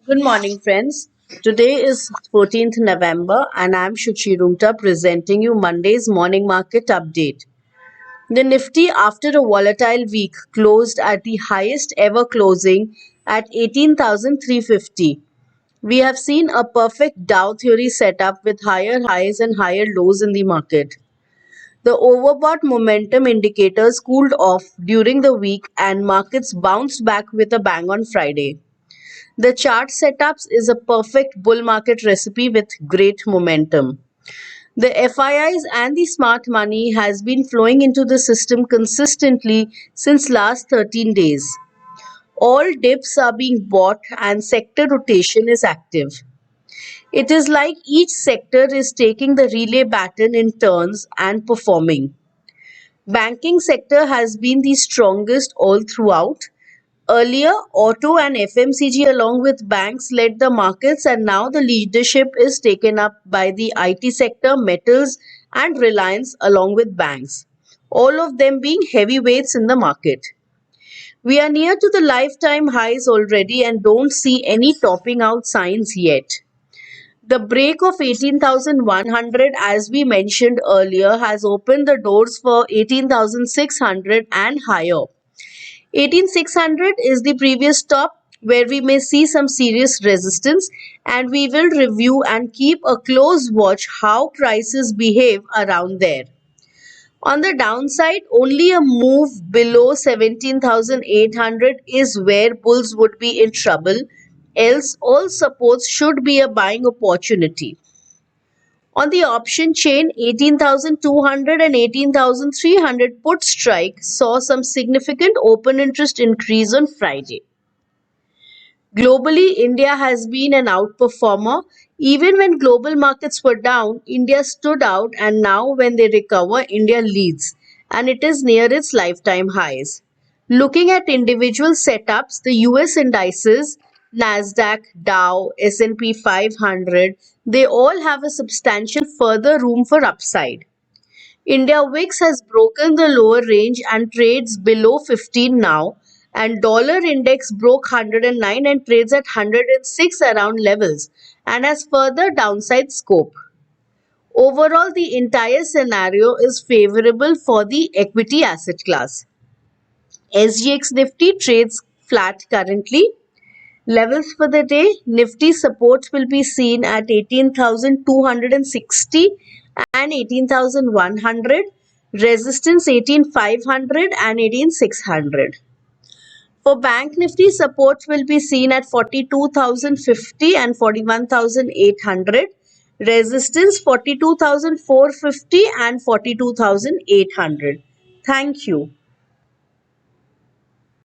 Good morning, friends. Today is 14th November, and I'm Shuchirunta presenting you Monday's morning market update. The Nifty, after a volatile week, closed at the highest ever closing at 18,350. We have seen a perfect Dow theory setup with higher highs and higher lows in the market. The overbought momentum indicators cooled off during the week and markets bounced back with a bang on Friday. The chart setups is a perfect bull market recipe with great momentum. The FIIs and the smart money has been flowing into the system consistently since last 13 days. All dips are being bought and sector rotation is active. It is like each sector is taking the relay baton in turns and performing. Banking sector has been the strongest all throughout. Earlier, auto and FMCG along with banks led the markets, and now the leadership is taken up by the IT sector, metals and Reliance along with banks, all of them being heavyweights in the market. We are near to the lifetime highs already and don't see any topping out signs yet. The break of 18,100, as we mentioned earlier, has opened the doors for 18,600 and higher. 18,600 is the previous top where we may see some serious resistance, and we will review and keep a close watch how prices behave around there. On the downside, only a move below 17,800 is where bulls would be in trouble, else all supports should be a buying opportunity. On the option chain, 18,200 and 18,300 put strike saw some significant open interest increase on Friday. Globally, India has been an outperformer. Even when global markets were down, India stood out, and now when they recover, India leads, and it is near its lifetime highs. Looking at individual setups, the US indices, Nasdaq, Dow, S&P 500, they all have a substantial further room for upside. India VIX has broken the lower range and trades below 15 now, and dollar index broke 109 and trades at 106 around levels and has further downside scope. Overall, the entire scenario is favorable for the equity asset class. SGX Nifty trades flat currently. Levels for the day, Nifty supports will be seen at 18,260 and 18,100, resistance 18,500 and 18,600. For Bank Nifty, supports will be seen at 42,050 and 41,800, resistance 42,450 and 42,800. Thank you.